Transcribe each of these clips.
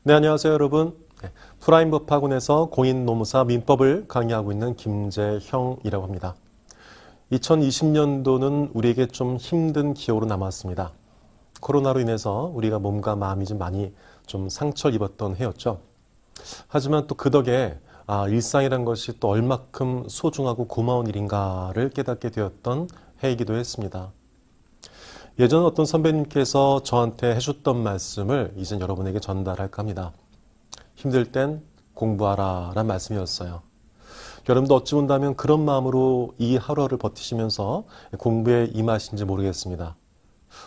네, 안녕하세요, 여러분. 프라임법학원에서 공인노무사 민법을 강의하고 있는 김재형이라고 합니다. 2020년도는 우리에게 좀 힘든 기호로 남았습니다. 코로나로 인해서 우리가 몸과 마음이 좀 많이 좀 상처를 입었던 해였죠. 하지만 또 그 덕에 일상이란 것이 또 얼마큼 소중하고 고마운 일인가를 깨닫게 되었던 해이기도 했습니다. 예전 어떤 선배님께서 저한테 해줬던 말씀을 이제 여러분에게 전달할까 합니다. 힘들 땐 공부하라 라는 말씀이었어요. 여러분도 어찌 본다면 그런 마음으로 이 하루하루 버티시면서 공부에 임하신지 모르겠습니다.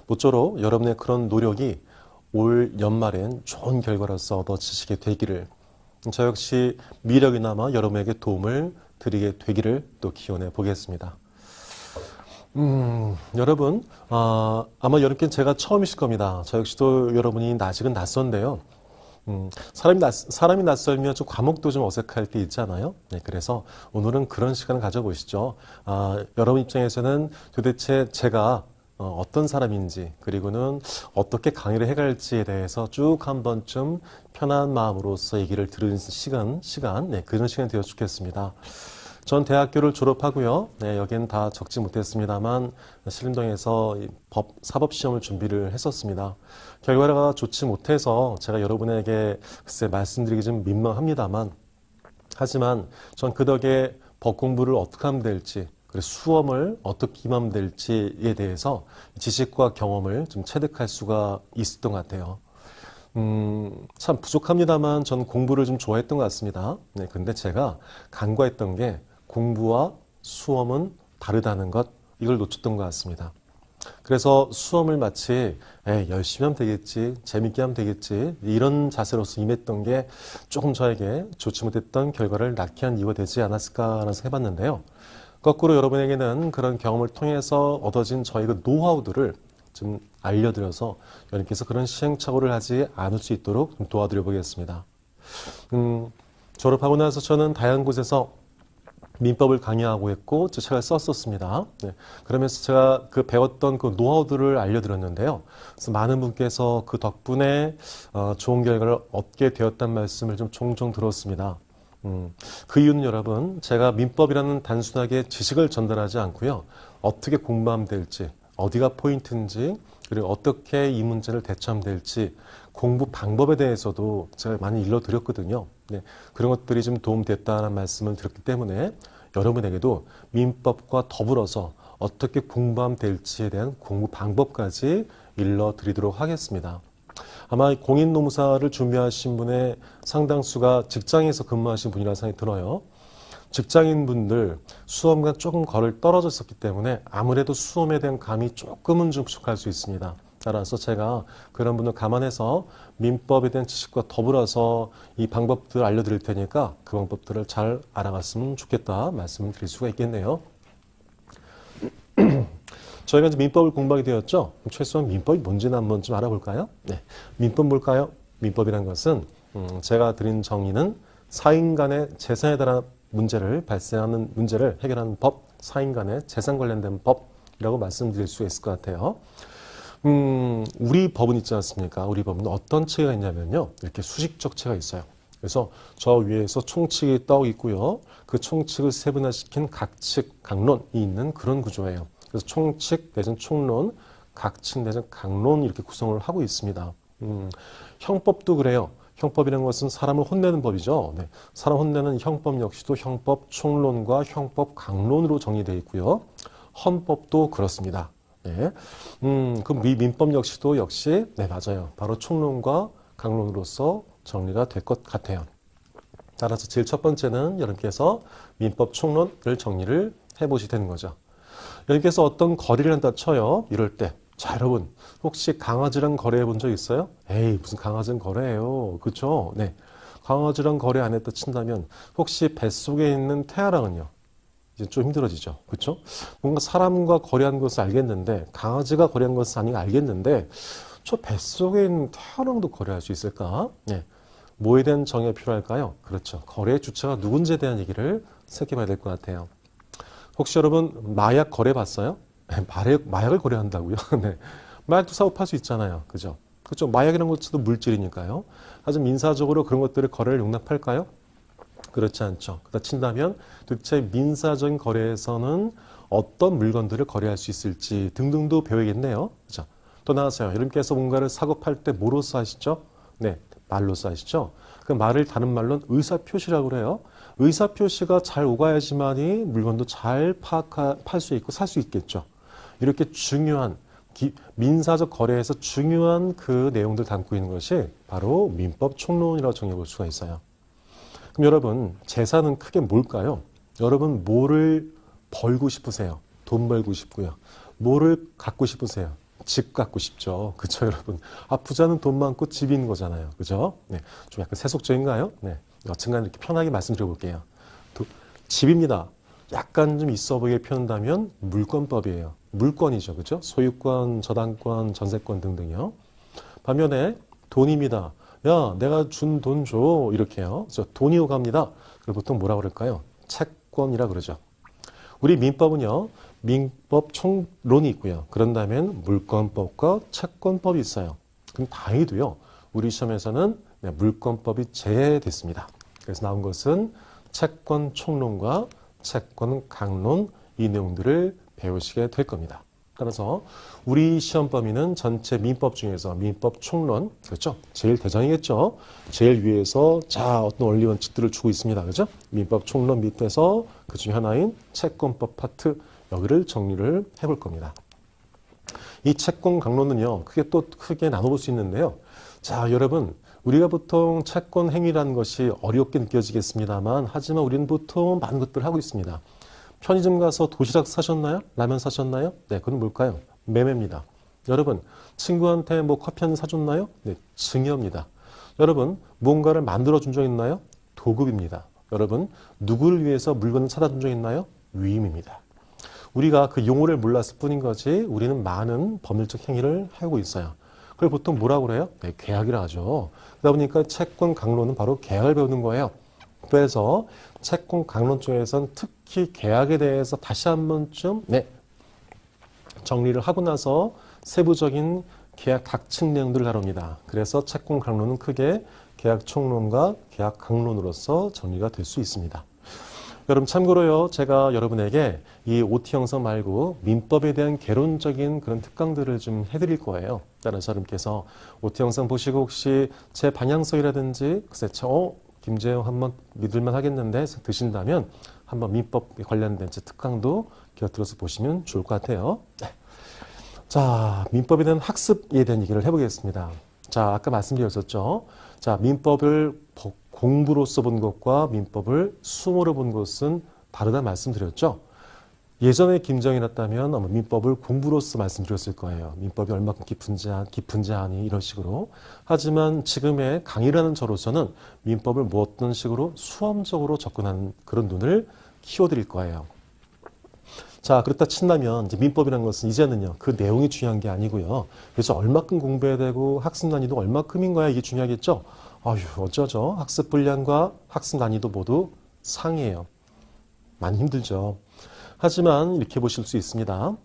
모쪼록 여러분의 그런 노력이 올 연말엔 좋은 결과로서 얻어지시게 되기를, 저 역시 미력이나마 여러분에게 도움을 드리게 되기를 또 기원해 보겠습니다. 여러분, 아마 여러분께는 제가 처음이실 겁니다. 저 역시도 여러분이 아직은 낯선데요. 사람이 낯설면 좀 과목도 좀 어색할 때 있잖아요. 네, 그래서 오늘은 그런 시간을 가져보시죠. 여러분 입장에서는 도대체 제가 어떤 사람인지, 그리고는 어떻게 강의를 해갈지에 대해서 쭉 한 번쯤 편한 마음으로서 얘기를 들은 시간, 네, 그런 시간이 되어 좋겠습니다. 전 대학교를 졸업하고요. 네, 여기는 다 적지 못했습니다만 신림동에서 사법시험을 준비를 했었습니다. 결과가 좋지 못해서 제가 여러분에게 글쎄 말씀드리기 좀 민망합니다만, 하지만 전 그 덕에 법 공부를 어떻게 하면 될지, 그리고 수험을 어떻게 임하면 될지에 대해서 지식과 경험을 좀 체득할 수가 있었던 것 같아요. 참 부족합니다만 전 공부를 좀 좋아했던 것 같습니다. 네, 근데 제가 간과했던 게 공부와 수험은 다르다는 것, 이걸 놓쳤던 것 같습니다. 그래서 수험을 마치 열심히 하면 되겠지, 재밌게 하면 되겠지, 이런 자세로서 임했던 게 조금 저에게 좋지 못했던 결과를 낳게 한 이유가 되지 않았을까라는 생각을 해봤는데요. 거꾸로 여러분에게는 그런 경험을 통해서 얻어진 저의 그 노하우들을 좀 알려드려서 여러분께서 그런 시행착오를 하지 않을 수 있도록 좀 도와드려 보겠습니다. 졸업하고 나서 저는 다양한 곳에서 민법을 강의하고 했고 책을 썼었습니다. 네. 그러면서 제가 그 배웠던 그 노하우들을 알려드렸는데요. 그래서 많은 분께서 그 덕분에 좋은 결과를 얻게 되었다는 말씀을 좀 종종 들었습니다. 그 이유는 여러분, 제가 민법이라는 단순하게 지식을 전달하지 않고요. 어떻게 공부하면 될지, 어디가 포인트인지, 그리고 어떻게 이 문제를 대처하면 될지, 공부 방법에 대해서도 제가 많이 일러드렸거든요. 네, 그런 것들이 좀 도움됐다는 말씀을 드렸기 때문에 여러분에게도 민법과 더불어서 어떻게 공부하면 될지에 대한 공부 방법까지 일러드리도록 하겠습니다. 아마 공인노무사를 준비하신 분의 상당수가 직장에서 근무하신 분이라는 생각이 들어요. 직장인분들 수험과 조금 거리를 떨어져 있었기 때문에 아무래도 수험에 대한 감이 조금은 좀 부족할 수 있습니다. 따라서 제가 그런 분을 감안해서 민법에 대한 지식과 더불어서 이 방법들을 알려드릴 테니까 그 방법들을 잘 알아갔으면 좋겠다 말씀을 드릴 수가 있겠네요. 저희가 이제 민법을 공부하게 되었죠. 최소한 민법이 뭔지는 한번 좀 알아볼까요? 네, 민법 뭘까요? 민법이란 것은 제가 드린 정의는 사인 간의 재산에 대한 발생하는 문제를 해결하는 법, 사인 간의 재산 관련된 법이라고 말씀드릴 수 있을 것 같아요. 우리 법은 있지 않습니까? 우리 법은 어떤 체가 있냐면요. 이렇게 수식적 체가 있어요. 그래서 저 위에서 총칙이 떠 있고요. 그 총칙을 세분화시킨 각칙, 각론이 있는 그런 구조예요. 그래서 총칙 내지는 총론, 각칙 내지는 각론 이렇게 구성을 하고 있습니다. 형법도 그래요. 형법이라는 것은 사람을 혼내는 법이죠. 네. 사람 혼내는 형법 역시도 형법 총론과 형법 강론으로 정의되어 있고요. 헌법도 그렇습니다. 네. 그 민법 역시도 네, 맞아요. 바로 총론과 강론으로서 정리가 될 것 같아요. 따라서 제일 첫 번째는 여러분께서 민법 총론을 정리를 해보시게 되는 거죠. 여러분께서 어떤 거래를 한다 쳐요. 이럴 때. 자, 여러분, 혹시 강아지랑 거래해 본 적 있어요? 에이, 무슨 강아지랑 거래해요. 그쵸? 네. 강아지랑 거래 안 했다 친다면, 혹시 뱃속에 있는 태아랑은요? 이제 좀 힘들어지죠. 그쵸? 뭔가 사람과 거래한 것을 알겠는데, 강아지가 거래한 것은 아닌 알겠는데, 저 뱃속에 있는 태아랑도 거래할 수 있을까? 네. 뭐에 대한 정의가 필요할까요? 그렇죠. 거래의 주체가 누군지에 대한 얘기를 생각해 봐야 될 것 같아요. 혹시 여러분, 마약 거래 봤어요? 마약을 거래한다고요? 네. 마약도 사업할 수 있잖아요. 그죠? 그렇죠. 마약이라는 것도 물질이니까요. 하지만 민사적으로 그런 것들을 거래를 용납할까요? 그렇지 않죠. 그렇다 친다면 도대체 민사적인 거래에서는 어떤 물건들을 거래할 수 있을지 등등도 배우겠네요. 그렇죠? 또 나가세요. 여러분께서 뭔가를 사고 팔 때 뭐로써 하시죠? 네, 말로써 하시죠. 그 말을 다른 말로는 의사표시라고 그래요. 의사표시가 잘 오가야지만이 물건도 잘 팔 수 있고 살 수 있겠죠. 이렇게 중요한 민사적 거래에서 중요한 그 내용들 담고 있는 것이 바로 민법 총론이라고 정해 볼 수가 있어요. 그럼 여러분, 재산은 크게 뭘까요? 여러분, 뭐를 벌고 싶으세요? 돈 벌고 싶고요. 뭐를 갖고 싶으세요? 집 갖고 싶죠. 그렇죠, 여러분? 아, 부자는 돈 많고 집이 있는 거잖아요. 그죠? 네. 좀 약간 세속적인가요? 네. 여튼간 이렇게 편하게 말씀드려 볼게요. 집입니다. 약간 좀 있어 보이게 표현한다면 물권법이에요. 물권이죠. 그죠? 소유권, 저당권, 전세권 등등이요. 반면에 돈입니다. 야, 내가 준 돈 줘. 이렇게요. 그래서 돈이 오갑니다. 그걸 보통 뭐라고 그럴까요? 채권이라 그러죠. 우리 민법은요. 민법 총론이 있고요. 그런 다음엔 물권법과 채권법이 있어요. 그럼 다행히도요. 우리 시험에서는 물권법이 제외됐습니다. 그래서 나온 것은 채권 총론과 채권 강론 이 내용들을 배우시게 될 겁니다. 따라서 우리 시험 범위는 전체 민법 중에서 민법 총론, 그렇죠? 제일 대장이겠죠. 제일 위에서 자 어떤 원리 원칙들을 주고 있습니다. 그렇죠? 민법 총론 밑에서 그 중에 하나인 채권법 파트 여기를 정리를 해볼 겁니다. 이 채권 강론은요. 크게 나눠볼 수 있는데요. 자, 여러분 우리가 보통 채권 행위라는 것이 어렵게 느껴지겠습니다만 하지만 우리는 보통 많은 것들을 하고 있습니다. 편의점 가서 도시락 사셨나요? 라면 사셨나요? 네, 그건 뭘까요? 매매입니다. 여러분, 친구한테 뭐 커피 한 잔 사줬나요? 네, 증여입니다. 여러분, 무언가를 만들어준 적 있나요? 도급입니다. 여러분, 누구를 위해서 물건을 사다 준 적 있나요? 위임입니다. 우리가 그 용어를 몰랐을 뿐인 거지 우리는 많은 법률적 행위를 하고 있어요. 그걸 보통 뭐라고 그래요? 네, 계약이라 하죠. 그러다 보니까 채권 강론은 바로 계약을 배우는 거예요. 그래서 채권 강론 쪽에서는 특히 계약에 대해서 다시 한 번쯤 정리를 하고 나서 세부적인 계약 각층 내용들을 다룹니다. 그래서 채권 강론은 크게 계약 총론과 계약 강론으로서 정리가 될 수 있습니다. 여러분 참고로요. 제가 여러분에게 이 OT 영상 말고 민법에 대한 개론적인 그런 특강들을 좀 해드릴 거예요. 따라서 여러분께서 OT 영상 보시고 혹시 제 방향성이라든지 글쎄 김재영 한번 믿을만 하겠는데 드신다면 한번 민법 관련된 제 특강도 곁들여서 보시면 좋을 것 같아요. 네. 자, 민법에 대한 학습에 대한 얘기를 해보겠습니다. 자, 아까 말씀드렸었죠. 자, 민법을 공부로서 본 것과 민법을 수모로 본 것은 다르다 말씀드렸죠. 예전에 김정희였다면 아마 민법을 공부로서 말씀드렸을 거예요. 민법이 얼마큼 깊은지 아니 이런 식으로. 하지만 지금의 강의라는 저로서는 민법을 뭐 어떤 식으로 수험적으로 접근하는 그런 눈을 키워드릴 거예요. 자, 그렇다 친다면 이제 민법이라는 것은 이제는요. 그 내용이 중요한 게 아니고요. 그래서 얼마큼 공부해야 되고 학습 난이도 얼마큼인 거야 이게 중요하겠죠. 아유, 어쩌죠. 학습 분량과 학습 난이도 모두 상이에요. 많이 힘들죠. 하지만 이렇게 보실 수 있습니다.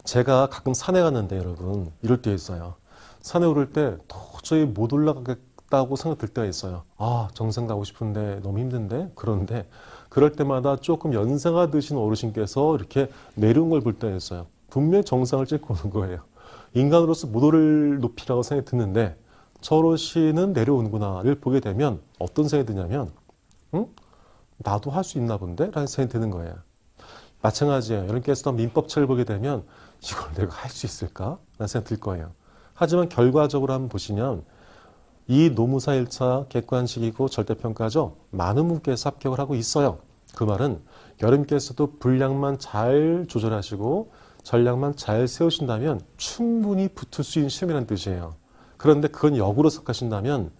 제가 가끔 산에 갔는데 여러분 이럴 때 있어요. 산에 오를 때 도저히 못 올라가겠다고 생각 들 때가 있어요. 아, 정상 가고 싶은데 너무 힘든데 그런데 그럴 때마다 조금 연세가 드신 어르신께서 이렇게 내려온 걸 볼 때가 있어요. 분명히 정상을 찍고 오는 거예요. 인간으로서 못 오를 높이라고 생각이 드는데 저 어르신은 내려오는구나를 보게 되면 어떤 생각이 드냐면 나도 할 수 있나 본데? 라는 생각이 드는 거예요. 마찬가지예요. 여러분께서 민법책을 보게 되면 이걸 내가 할 수 있을까? 라는 생각이 들 거예요. 하지만 결과적으로 한번 보시면 이 노무사 1차 객관식이고 절대평가죠. 많은 분께서 합격을 하고 있어요. 그 말은 여러분께서도 분량만 잘 조절하시고 전략만 잘 세우신다면 충분히 붙을 수 있는 시험이라는 뜻이에요. 그런데 그건 역으로 생각하신다면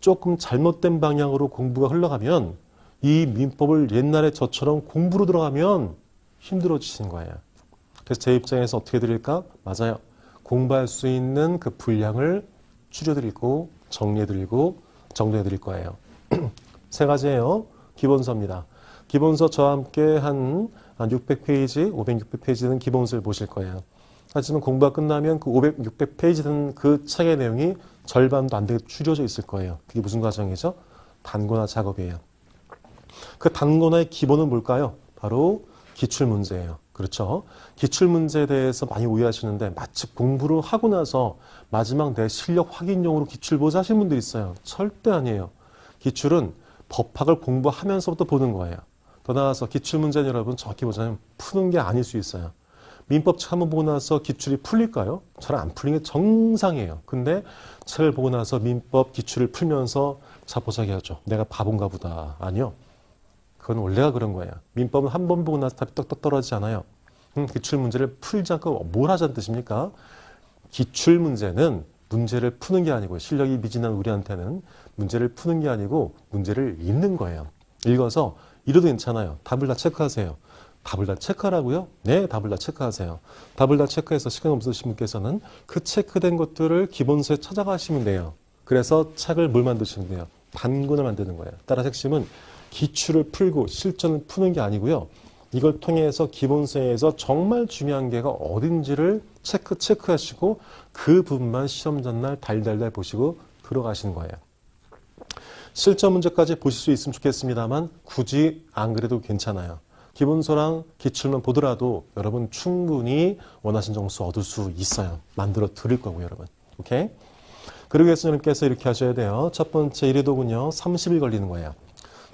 조금 잘못된 방향으로 공부가 흘러가면 이 민법을 옛날에 저처럼 공부로 들어가면 힘들어지시는 거예요. 그래서 제 입장에서 어떻게 드릴까? 맞아요. 공부할 수 있는 그 분량을 줄여드리고 정리해드리고 정리해드릴 거예요. 세 가지예요. 기본서입니다. 기본서 저와 함께 한 600페이지, 500, 600페이지 되는 기본서를 보실 거예요. 하지만 공부가 끝나면 그 500, 600페이지 된 그 책의 내용이 절반도 안 되게 줄여져 있을 거예요. 그게 무슨 과정이죠? 단권화 작업이에요. 그 단권화의 기본은 뭘까요? 바로 기출문제예요. 그렇죠? 기출문제에 대해서 많이 오해하시는데 마치 공부를 하고 나서 마지막 내 실력 확인용으로 기출 보자 하시는 분들이 있어요. 절대 아니에요. 기출은 법학을 공부하면서부터 보는 거예요. 더 나아가서 기출문제는 여러분 정확히 보자면 푸는 게 아닐 수 있어요. 민법책 한번 보고 나서 기출이 풀릴까요? 잘 안 풀리는 게 정상이에요. 근데 책을 보고 나서 민법 기출을 풀면서 자 보자기 하죠. 내가 바본가 보다. 아니요. 그건 원래가 그런 거예요. 민법은 한 번 보고 나서 답이 떡떡 떨어지지 않아요. 기출 문제를 풀지 않고 뭘 하자는 뜻입니까? 기출 문제는 문제를 푸는 게 아니고 실력이 미진한 우리한테는 문제를 푸는 게 아니고 문제를 읽는 거예요. 읽어서 이래도 괜찮아요. 답을 다 체크하세요. 답을 다 체크하라고요? 네, 답을 다 체크하세요. 답을 다 체크해서 시간 없으신 분께서는 그 체크된 것들을 기본서에 찾아가시면 돼요. 그래서 책을 뭘 만드시면 돼요? 단권을 만드는 거예요. 따라서 핵심은 기출을 풀고 실전을 푸는 게 아니고요. 이걸 통해서 기본서에서 정말 중요한 게가 어딘지를 체크하시고 그 부분만 시험 전날 달달달 보시고 들어가시는 거예요. 실전 문제까지 보실 수 있으면 좋겠습니다만 굳이 안 그래도 괜찮아요. 기본서랑 기출만 보더라도 여러분 충분히 원하신 점수 얻을 수 있어요. 만들어 드릴 거고요, 여러분. 오케이? 그러기 위해서 여러분께서 이렇게 하셔야 돼요. 첫 번째 1회도군요. 30일 걸리는 거예요.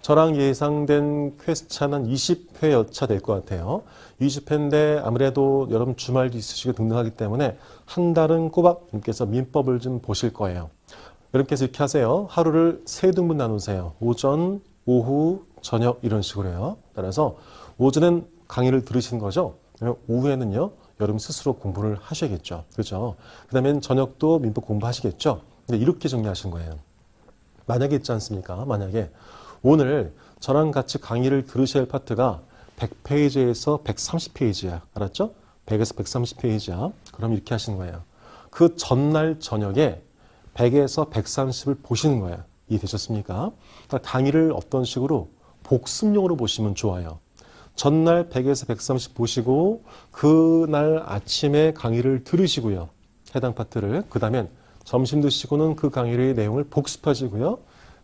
저랑 예상된 퀘스찬 한 20회 여차 될 것 같아요. 20회인데 아무래도 여러분 주말도 있으시고 등등하기 때문에 한 달은 꼬박 여러분께서 민법을 좀 보실 거예요. 여러분께서 이렇게 하세요. 하루를 세 등분 나누세요. 오전, 오후, 저녁 이런 식으로 해요. 따라서 오전엔 강의를 들으시는 거죠. 오후에는요. 여러분 스스로 공부를 하셔야겠죠. 그렇죠? 그 다음엔 저녁도 민법 공부하시겠죠. 근데 이렇게 정리하신 거예요. 만약에 있지 않습니까? 만약에 오늘 저랑 같이 강의를 들으셔야 할 파트가 100페이지에서 130페이지야. 알았죠? 100에서 130페이지야. 그럼 이렇게 하시는 거예요. 그 전날 저녁에 100에서 130을 보시는 거예요. 이해되셨습니까? 그러니까 강의를 어떤 식으로 복습용으로 보시면 좋아요. 전날 100에서 130 보시고 그날 아침에 강의를 들으시고요. 해당 파트를. 그 다음엔 점심 드시고는 그 강의의 내용을 복습하시고요.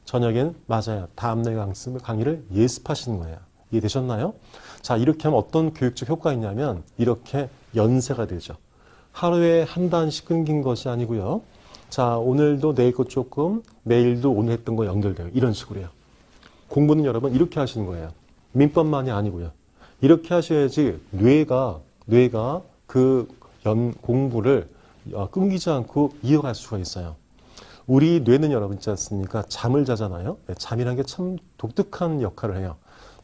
저녁엔 맞아요. 다음날 강의를 예습하시는 거예요. 이해되셨나요? 자, 이렇게 하면 어떤 교육적 효과가 있냐면 이렇게 연세가 되죠. 하루에 한 단씩 끊긴 것이 아니고요. 자, 오늘도 내일 것 조금, 내일도 오늘 했던 거 연결돼요. 이런 식으로요. 공부는 여러분 이렇게 하시는 거예요. 민법만이 아니고요. 이렇게 하셔야지 뇌가 그 공부를 끊기지 않고 이어갈 수가 있어요. 우리 뇌는 여러분 있지 않습니까? 잠을 자잖아요. 잠이라는 게 참 독특한 역할을 해요.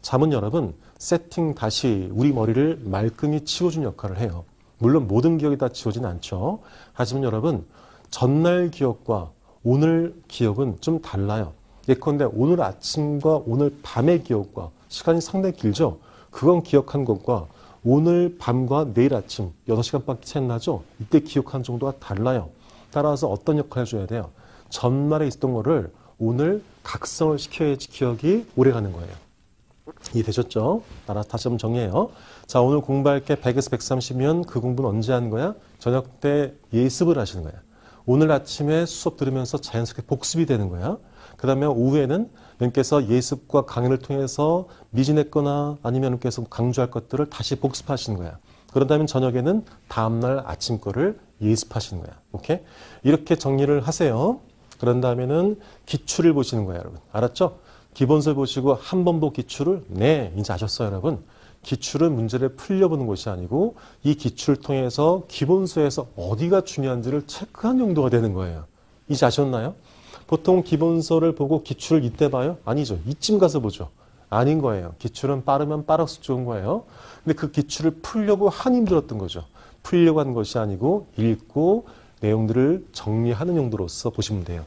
잠은 여러분 세팅 다시 우리 머리를 말끔히 치워주는 역할을 해요. 물론 모든 기억이 다 지워지는 않죠. 하지만 여러분 전날 기억과 오늘 기억은 좀 달라요. 예컨대 오늘 아침과 오늘 밤의 기억과 시간이 상당히 길죠. 그건 기억한 것과 오늘 밤과 내일 아침 6시간밖에 차이 나죠. 이때 기억한 정도가 달라요. 따라서 어떤 역할을 해줘야 돼요? 전날에 있었던 거를 오늘 각성을 시켜야지 기억이 오래가는 거예요. 이해되셨죠? 따라서 다시 한번 정리해요. 자, 오늘 공부할 게 100에서 130이면 그 공부는 언제 하는 거야? 저녁 때 예습을 하시는 거야. 오늘 아침에 수업 들으면서 자연스럽게 복습이 되는 거야. 그 다음에 오후에는 여러분께서 예습과 강의를 통해서 미진했거나 아니면 여러분께서 강조할 것들을 다시 복습하시는 거야. 그런 다음에 저녁에는 다음날 아침 거를 예습하시는 거야. 오케이? 이렇게 정리를 하세요. 그런 다음에는 기출을 보시는 거예요, 여러분. 알았죠? 기본서를 보시고 한 번 보 기출을 네, 이제 아셨어요, 여러분. 기출은 문제를 풀려보는 것이 아니고 이 기출을 통해서 기본서에서 어디가 중요한지를 체크한 용도가 되는 거예요. 이제 아셨나요? 보통 기본서를 보고 기출을 이때 봐요? 아니죠. 이쯤 가서 보죠. 아닌 거예요. 기출은 빠르면 빠를수록 좋은 거예요. 근데 그 기출을 풀려고 한힘 들었던 거죠. 풀려고 하는 것이 아니고 읽고 내용들을 정리하는 용도로서 보시면 돼요.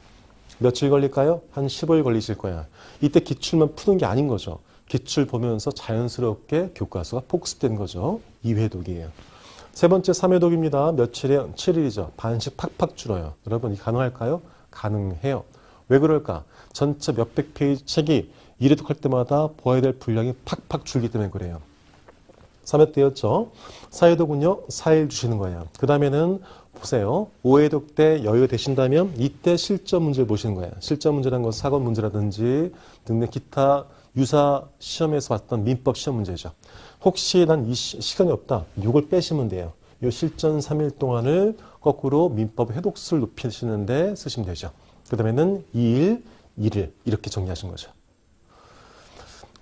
며칠 걸릴까요? 한 15일 걸리실 거야. 이때 기출만 푸는 게 아닌 거죠. 기출 보면서 자연스럽게 교과서가 복습된 거죠. 2회독이에요. 세 번째 3회독입니다. 며칠이에요? 7일이죠. 반씩 팍팍 줄어요. 여러분, 이게 가능할까요? 가능해요. 왜 그럴까? 전체 몇백 페이지 책이 1회독 할 때마다 보아야 될 분량이 팍팍 줄기 때문에 그래요. 3회 때였죠. 사회독은요, 4일 주시는 거예요. 그 다음에는 보세요. 5회독 때 여유가 되신다면 이때 실전 문제를 보시는 거예요. 실전 문제라는 것은 사건 문제라든지 등등 기타 유사 시험에서 봤던 민법 시험 문제죠. 혹시 난 이 시간이 없다. 이걸 빼시면 돼요. 이 실전 3일 동안을 거꾸로 민법 회독수를 높이시는데 쓰시면 되죠. 그 다음에는 2일, 1일 이렇게 정리하신 거죠.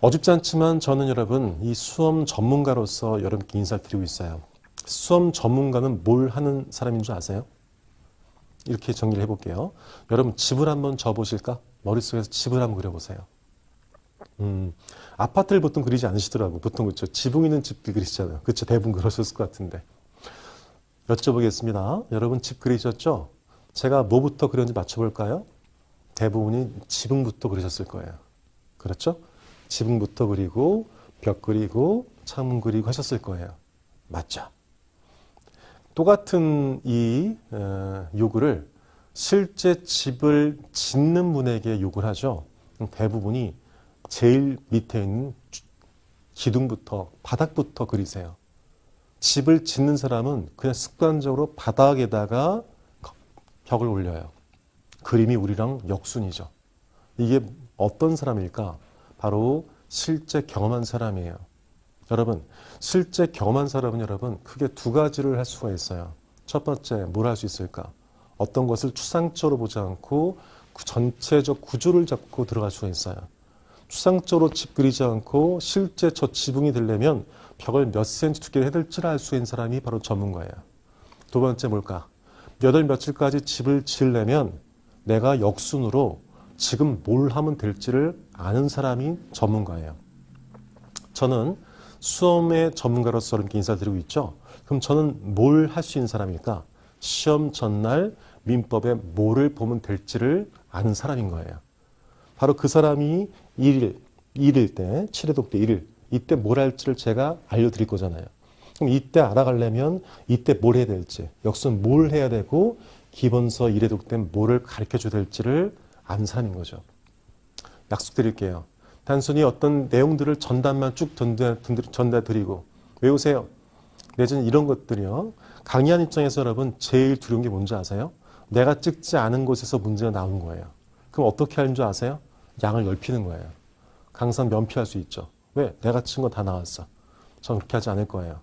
어줍지 않지만 저는 여러분 이 수험 전문가로서 여러분께 인사를 드리고 있어요. 수험 전문가는 뭘 하는 사람인 줄 아세요? 이렇게 정리를 해볼게요. 여러분 집을 한번 져보실까? 머릿속에서 집을 한번 그려보세요. 아파트를 보통 그리지 않으시더라고. 보통 그렇죠. 지붕 있는 집들 그리시잖아요. 그렇죠. 대부분 그러셨을 것 같은데. 여쭤보겠습니다. 여러분 집 그리셨죠? 제가 뭐부터 그렸는지 맞춰볼까요? 대부분이 지붕부터 그리셨을 거예요. 그렇죠? 지붕부터 그리고 벽 그리고 창문 그리고 하셨을 거예요. 맞죠? 똑같은 이 요구를 실제 집을 짓는 분에게 요구를 하죠. 대부분이 제일 밑에 있는 기둥부터 바닥부터 그리세요. 집을 짓는 사람은 그냥 습관적으로 바닥에다가 벽을 올려요. 그림이 우리랑 역순이죠. 이게 어떤 사람일까? 바로 실제 경험한 사람이에요. 여러분, 실제 경험한 사람은 여러분 크게 두 가지를 할 수가 있어요. 첫 번째, 뭘 할 수 있을까? 어떤 것을 추상적으로 보지 않고 전체적 구조를 잡고 들어갈 수가 있어요. 추상적으로 집 그리지 않고 실제 저 지붕이 되려면 벽을 몇 센치 두께를 해야 될지를 알 수 있는 사람이 바로 전문가예요. 두 번째 뭘까? 몇 월 며칠까지 집을 지으려면 내가 역순으로 지금 뭘 하면 될지를 아는 사람이 전문가예요. 저는 수험의 전문가로서 이렇게 인사드리고 있죠. 그럼 저는 뭘 할 수 있는 사람일까? 시험 전날 민법에 뭐를 보면 될지를 아는 사람인 거예요. 바로 그 사람이 1일 때, 7회독 때 1일, 이때 뭘 할지를 제가 알려드릴 거잖아요. 그럼 이때 알아가려면 이때 뭘 해야 될지, 역순 뭘 해야 되고 기본서 1회독 때 뭐를 가르쳐줘야 될지를 아는 사람인 거죠. 약속드릴게요. 단순히 어떤 내용들을 전단만 쭉 전달드리고 외우세요. 내지는 이런 것들이요. 강의한 입장에서 여러분 제일 두려운 게 뭔지 아세요? 내가 찍지 않은 곳에서 문제가 나온 거예요. 그럼 어떻게 하는 줄 아세요? 양을 넓히는 거예요. 강산 면피할 수 있죠. 왜? 내가 찍은 거 다 나왔어. 전 그렇게 하지 않을 거예요.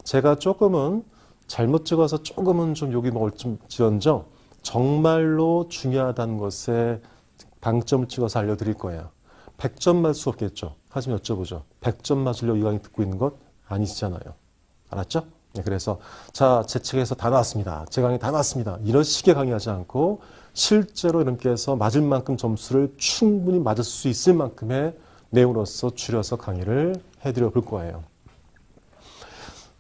제가 조금은 잘못 찍어서 조금은 좀 여기 뭘 좀 지언정 정말로 중요하다는 것에 방점을 찍어서 알려드릴 거예요. 100점 맞을 수 없겠죠. 하지만 여쭤보죠. 100점 맞으려고 이 강의 듣고 있는 것 아니시잖아요. 알았죠? 네, 그래서 자, 제 책에서 다 나왔습니다. 제 강의 다 나왔습니다. 이런 식의 강의하지 않고 실제로 여러분께서 맞을 만큼 점수를 충분히 맞을 수 있을 만큼의 내용으로서 줄여서 강의를 해드려 볼 거예요.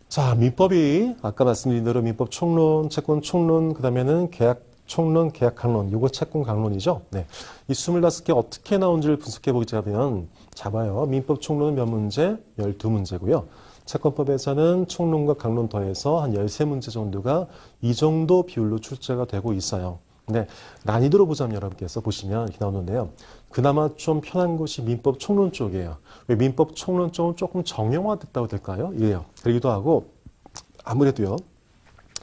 자, 민법이 아까 말씀드린 대로 민법 총론, 채권 총론, 그 다음에는 계약 총론, 계약 강론, 요거 채권 강론이죠. 네. 이 25개 어떻게 나온지를 분석해 보게 되면 잡아요. 민법 총론은 몇 문제? 12문제고요. 채권법에서는 총론과 강론 더해서 한 13문제 정도가 이 정도 비율로 출제가 되고 있어요. 근데 난이도로 보자면 여러분께서 보시면 이렇게 나오는데요. 그나마 좀 편한 것이 민법 총론 쪽이에요. 왜 민법 총론 쪽은 조금 정형화됐다고 될까요? 이래요. 그러기도 하고 아무래도요.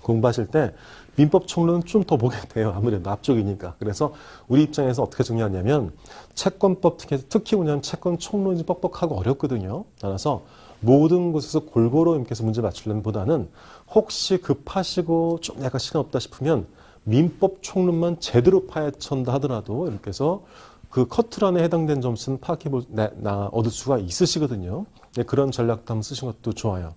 공부하실 때 민법 총론은 좀 더 보게 돼요. 아무래도 앞쪽이니까. 그래서 우리 입장에서 어떻게 정리하냐면 채권법 특히 뭐냐면 채권 총론이 뻑뻑하고 어렵거든요. 따라서 모든 곳에서 골고루 이렇게 문제 맞추려는 보다는 혹시 급하시고 좀 약간 시간 없다 싶으면 민법 총론만 제대로 파헤친다 하더라도 이렇게 해서 그 커트란에 해당된 점수는 얻을 수가 있으시거든요. 네, 그런 전략도 한번 쓰신 것도 좋아요.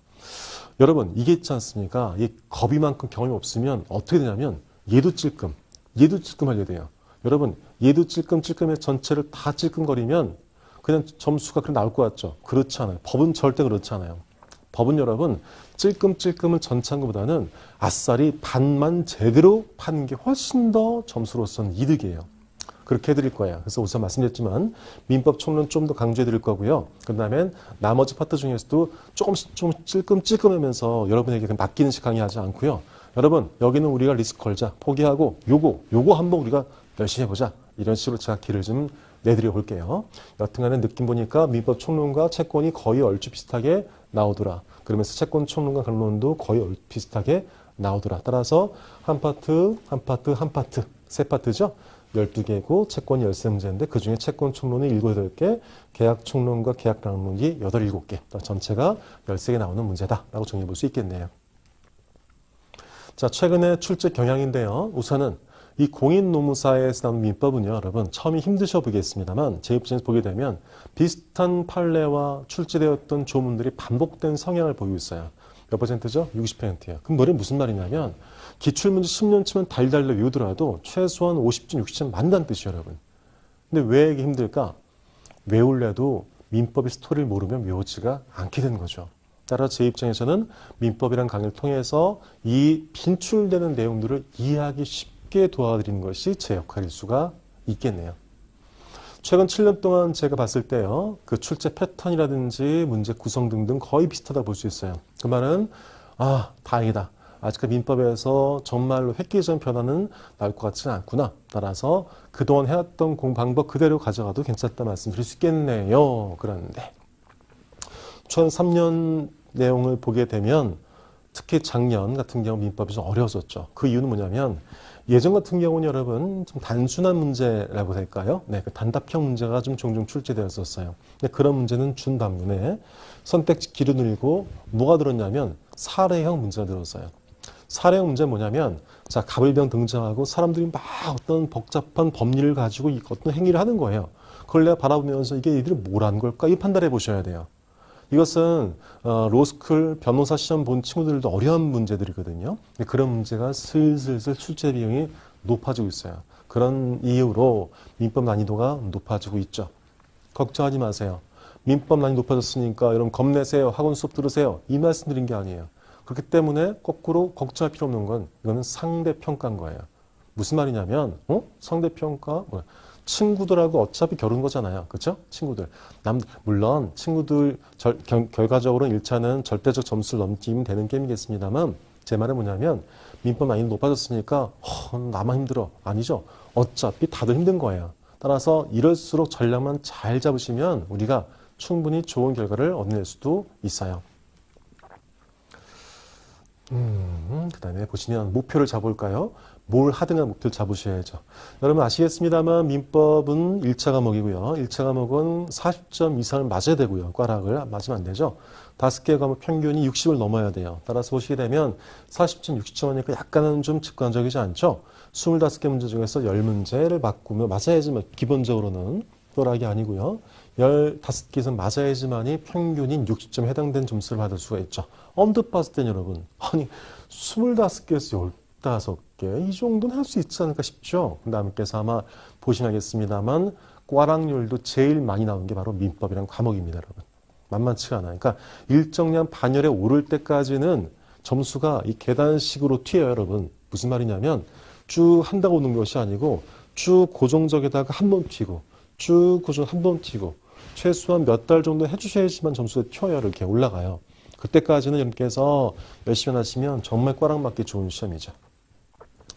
여러분 이게 있지 않습니까? 이 겁이만큼 경험이 없으면 어떻게 되냐면 얘도 찔끔 하려 돼요. 여러분 얘도 찔끔의 전체를 다 찔끔거리면 그냥 점수가 그냥 나올 것 같죠? 그렇지 않아요. 법은 절대 그렇지 않아요. 법은 여러분 찔끔을 전체 한 것보다는 아싸리 반만 제대로 파는 게 훨씬 더 점수로서는 이득이에요. 그렇게 해드릴 거예요. 그래서 우선 말씀드렸지만 민법 총론 좀 더 강조해 드릴 거고요. 그 다음엔 나머지 파트 중에서도 조금씩 좀 찔끔하면서 여러분에게 맡기는 식 강의하지 않고요. 여러분 여기는 우리가 리스크 걸자 포기하고 요거 한번 우리가 열심히 해보자 이런 식으로 제가 길을 좀 내드려 볼게요. 여튼간에 느낌 보니까 민법 총론과 채권이 거의 얼추 비슷하게 나오더라. 그러면서 채권 총론과 결론도 거의 비슷하게 나오더라. 따라서 한 파트, 한 파트, 한 파트, 세 파트죠. 12개고 채권이 13문제인데 그중에 채권 총론이 7, 8개, 계약 총론과 계약 낭론이 8, 7개. 전체가 13개 나오는 문제다라고 정리해 볼 수 있겠네요. 자, 최근에 출제 경향인데요. 우선은 이 공인노무사에서 나온 민법은요, 여러분, 처음이 힘드셔 보이겠습니다만, 제 입장에서 보게 되면 비슷한 판례와 출제되었던 조문들이 반복된 성향을 보이고 있어요. 몇 퍼센트죠? 60%예요. 그럼 뭐래 무슨 말이냐면, 기출문제 10년 치면 달달달 외우더라도 최소한 50점, 60점 만다는 뜻이에요, 여러분. 근데 왜 이게 힘들까? 외울래도 민법의 스토리를 모르면 외우지가 않게 되는 거죠. 따라 제 입장에서는 민법이란 강의를 통해서 이 빈출되는 내용들을 이해하기 쉽게 도와드리는 것이 제 역할일 수가 있겠네요. 최근 7년 동안 제가 봤을 때요, 그 출제 패턴이라든지 문제 구성 등등 거의 비슷하다 볼 수 있어요. 그 말은, 다행이다. 아직까지 민법에서 정말로 획기적인 변화는 나올 것 같지는 않구나. 따라서 그동안 해왔던 방법 그대로 가져가도 괜찮다 말씀드릴 수 있겠네요. 그런데, 최근 3년 내용을 보게 되면 특히 작년 같은 경우 민법이 좀 어려워졌죠. 그 이유는 뭐냐면 예전 같은 경우는 여러분 좀 단순한 문제라고 할까요? 네, 그 단답형 문제가 좀 종종 출제되었었어요. 근데 그런 문제는 준 반면에 선택지 길을 늘리고 뭐가 들었냐면 사례형 문제가 들었어요. 사례형 문제는 뭐냐면 자, 갑을병 등장하고 사람들이 막 어떤 복잡한 법리를 가지고 어떤 행위를 하는 거예요. 그걸 내가 바라보면서 이게 이들이 뭘 한 걸까? 이 판단해 보셔야 돼요. 이것은 로스쿨 변호사 시험 본 친구들도 어려운 문제들이거든요. 그런 문제가 슬슬 출제 비용이 높아지고 있어요. 그런 이유로 민법 난이도가 높아지고 있죠. 걱정하지 마세요. 민법 난이도 높아졌으니까 여러분 겁내세요. 학원 수업 들으세요. 이 말씀 드린 게 아니에요. 그렇기 때문에 거꾸로 걱정할 필요 없는 건 이거는 상대평가인 거예요. 무슨 말이냐면 상대평가? 친구들하고 어차피 겨룬 거잖아요. 그렇죠? 친구들. 물론 친구들 결과적으로는 1차는 절대적 점수를 넘기면 되는 게임이겠습니다만 제 말은 뭐냐면 민법 난이도 높아졌으니까 나만 힘들어. 아니죠. 어차피 다들 힘든 거예요. 따라서 이럴수록 전략만 잘 잡으시면 우리가 충분히 좋은 결과를 얻어낼 수도 있어요. 그 다음에 보시면 목표를 잡을까요? 뭘 하든가 목표를 잡으셔야죠. 여러분 아시겠습니다만 민법은 1차 과목이고요. 1차 과목은 40점 이상을 맞아야 되고요. 꽈락을 맞으면 안 되죠. 5개 과목 평균이 60을 넘어야 돼요. 따라서 보시게 되면 40점, 60점 하니까 약간은 좀 직관적이지 않죠. 25개 문제 중에서 10문제를 바꾸면 맞아야지만 기본적으로는 꽈락이 아니고요. 15개 이상 맞아야지만이 평균인 60점에 해당되는 점수를 받을 수가 있죠. 엄듯 봤을 땐 여러분 아니 25개에서 15개 이 정도는 할 수 있지 않을까 싶죠. 남께서 아마 보시면 알겠습니다만 꽈락률도 제일 많이 나온 게 바로 민법이란 과목입니다. 여러분 만만치가 않아요. 그러니까 일정량 반열에 오를 때까지는 점수가 이 계단식으로 튀어요. 여러분 무슨 말이냐면 쭉 한다고 오는 것이 아니고 쭉 고정적에다가 한 번 튀고 쭉 고정 한 번 튀고 최소한 몇 달 정도 해주셔야지만 점수가 튀어요. 이렇게 올라가요. 그때까지는 여러분께서 열심히 하시면 정말 꽈락 맞기 좋은 시험이죠.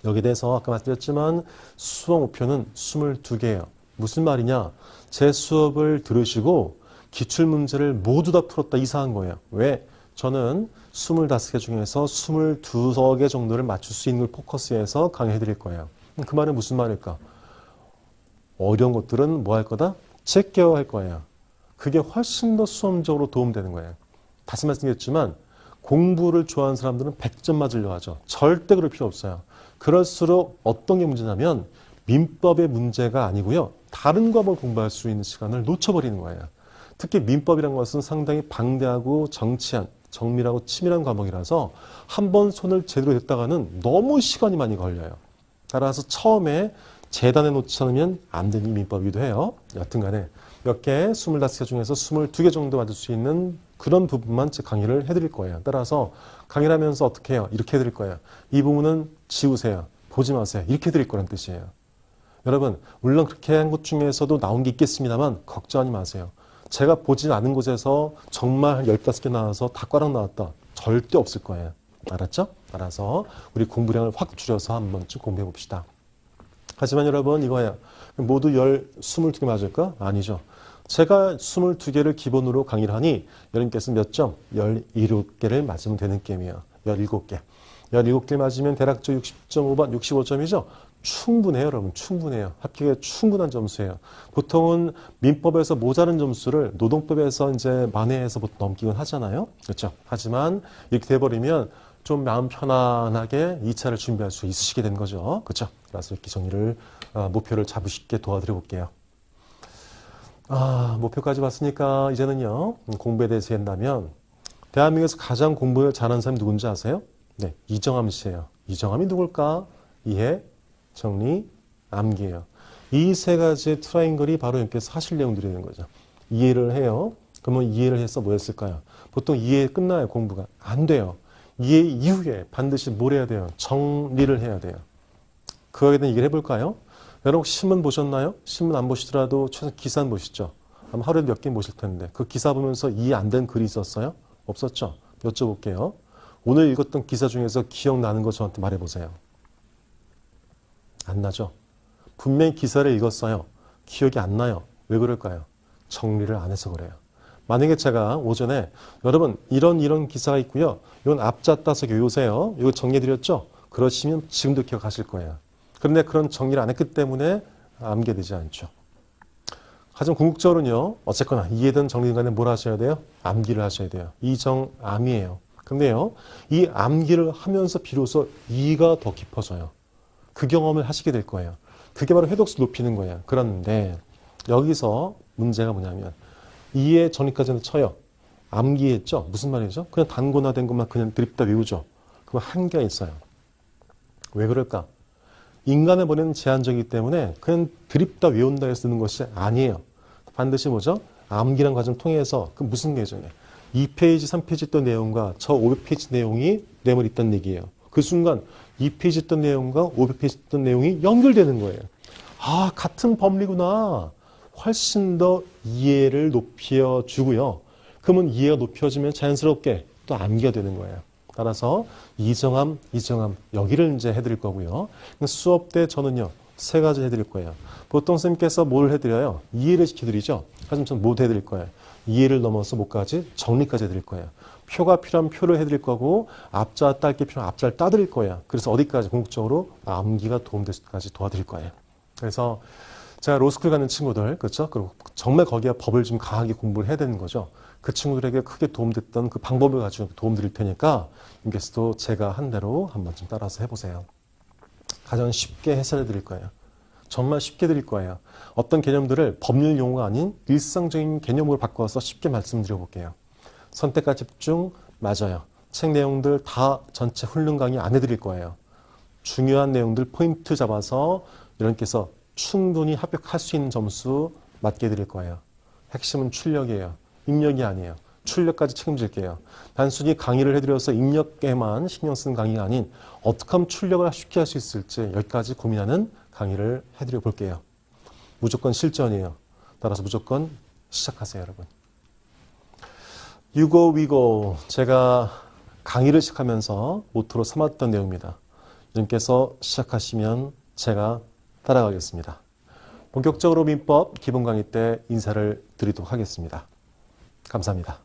여기에 대해서 아까 말씀드렸지만 수업 목표는 22개예요. 무슨 말이냐? 제 수업을 들으시고 기출문제를 모두 다 풀었다 이상한 거예요. 왜? 저는 25개 중에서 22개 정도를 맞출 수 있는 걸 포커스해서 강의해 드릴 거예요. 그 말은 무슨 말일까? 어려운 것들은 뭐 할 거다? 제껴 할 거예요. 그게 훨씬 더 수험적으로 도움되는 거예요. 다시 말씀드렸지만 공부를 좋아하는 사람들은 100점 맞으려 하죠. 절대 그럴 필요 없어요. 그럴수록 어떤 게 문제냐면 민법의 문제가 아니고요. 다른 과목을 공부할 수 있는 시간을 놓쳐버리는 거예요. 특히 민법이라는 것은 상당히 방대하고 정치한, 정밀하고 치밀한 과목이라서 한 번 손을 제대로 댔다가는 너무 시간이 많이 걸려요. 따라서 처음에 재단해 놓지 않으면 안 되는 민법이기도 해요. 여튼간에 몇 개, 25개 중에서 22개 정도 맞을 수 있는 그런 부분만 제 강의를 해드릴 거예요. 따라서 강의를 하면서 어떻게 해요? 이렇게 해드릴 거예요. 이 부분은 지우세요. 보지 마세요. 이렇게 해드릴 거란 뜻이에요. 여러분, 물론 그렇게 한 것 중에서도 나온 게 있겠습니다만 걱정하지 마세요. 제가 보지 않은 곳에서 정말 한 15개 나와서 다 꽈락 나왔다. 절대 없을 거예요. 알았죠? 따라서 우리 공부량을 확 줄여서 한 번쯤 공부해 봅시다. 하지만 여러분 이거예요. 모두 22개 맞을까? 아니죠. 제가 22개를 기본으로 강의를 하니 여러분께서는 몇 점? 17개를 맞으면 되는 게임이에요. 17개. 17개 맞으면 대략적 60.5번, 65점이죠? 충분해요, 여러분. 충분해요. 합격에 충분한 점수예요. 보통은 민법에서 모자른 점수를 노동법에서 이제 만회해서 넘기곤 하잖아요. 그렇죠? 하지만 이렇게 돼버리면 좀 마음 편안하게 2차를 준비할 수 있으시게 된 거죠. 그렇죠? 그래서 이렇게 정리를, 목표를 잡으시게 도와드려 볼게요. 목표까지 봤으니까 이제는요, 공부에 대해서 한다면, 대한민국에서 가장 공부를 잘하는 사람이 누군지 아세요? 네, 이정함 씨예요. 이정함이 누굴까? 이해, 정리, 암기예요. 이 세 가지의 트라이앵글이 바로 이렇게 사실 내용들이 되는 거죠. 이해를 해요. 그러면 이해를 해서 뭐 했을까요? 보통 이해 끝나요, 공부가. 안 돼요. 이해 이후에 반드시 뭘 해야 돼요? 정리를 해야 돼요. 그거에 대한 얘기를 해볼까요? 여러분 혹시 신문 보셨나요? 신문 안 보시더라도 최소 기사는 보시죠. 아마 하루에 몇 개 보실 텐데 그 기사 보면서 이해 안 된 글이 있었어요? 없었죠? 여쭤볼게요. 오늘 읽었던 기사 중에서 기억나는 거 저한테 말해보세요. 안 나죠? 분명히 기사를 읽었어요. 기억이 안 나요. 왜 그럴까요? 정리를 안 해서 그래요. 만약에 제가 오전에 여러분 이런 기사가 있고요. 이건 앞자 따서 외우세요. 이거 정리해드렸죠? 그러시면 지금도 기억하실 거예요. 그런데 그런 정리를 안 했기 때문에 암기가 되지 않죠. 하지만 궁극적으로는요. 어쨌거나 이해든 정리든 간에 뭘 하셔야 돼요? 암기를 하셔야 돼요. 이정암이에요. 근데요. 이 암기를 하면서 비로소 이해가 더 깊어져요. 그 경험을 하시게 될 거예요. 그게 바로 회독수 높이는 거예요. 그런데 여기서 문제가 뭐냐면 이해 정리까지는 쳐요. 암기했죠? 무슨 말이죠? 그냥 단권화된 것만 그냥 드립다 외우죠. 그럼 한계가 있어요. 왜 그럴까? 인간의 머리는 제한적이기 때문에 그냥 드립다 외운다 해서 쓰는 것이 아니에요. 반드시 뭐죠? 암기라는 과정을 통해서 그 무슨 예정이에요? 2페이지, 3페이지 있던 내용과 저 500페이지 내용이 내 머리에 있다는 얘기예요. 그 순간 2페이지 있던 내용과 500페이지 있던 내용이 연결되는 거예요. 같은 법리구나. 훨씬 더 이해를 높여주고요. 그러면 이해가 높여지면 자연스럽게 또 암기가 되는 거예요. 따라서 이정함 여기를 이제 해드릴 거고요. 수업 때 저는요 3가지 해드릴 거예요. 보통 선생님께서 뭘 해드려요? 이해를 시켜드리죠. 하지만 저는 못 해드릴 거예요. 이해를 넘어서 뭐까지? 정리까지 해드릴 거예요. 표가 필요한 표를 해드릴 거고 앞자 딸 게 필요한 앞자를 따드릴 거예요. 그래서 어디까지 궁극적으로 암기가 도움될 수까지 도와드릴 거예요. 그래서 제가 로스쿨 가는 친구들, 그렇죠? 그리고 정말 거기에 법을 좀 강하게 공부를 해야 되는 거죠. 그 친구들에게 크게 도움됐던 그 방법을 가지고 도움 드릴 테니까 임께서도 제가 한 대로 한번 좀 따라서 해보세요. 가장 쉽게 해설해 드릴 거예요. 정말 쉽게 드릴 거예요. 어떤 개념들을 법률 용어가 아닌 일상적인 개념으로 바꿔서 쉽게 말씀드려 볼게요. 선택과 집중, 맞아요. 책 내용들 다 전체 훑는 강의 안 해드릴 거예요. 중요한 내용들 포인트 잡아서 여러분께서 충분히 합격할 수 있는 점수 맞게 드릴 거예요. 핵심은 출력이에요. 입력이 아니에요. 출력까지 책임질게요. 단순히 강의를 해드려서 입력에만 신경 쓰는 강의가 아닌 어떻게 하면 출력을 쉽게 할 수 있을지 여기까지 고민하는 강의를 해드려 볼게요. 무조건 실전이에요. 따라서 무조건 시작하세요, 여러분. 유고 위고 제가 강의를 시작하면서 모토로 삼았던 내용입니다. 여러분께서 시작하시면 제가 따라가겠습니다. 본격적으로 민법 기본 강의 때 인사를 드리도록 하겠습니다. 감사합니다.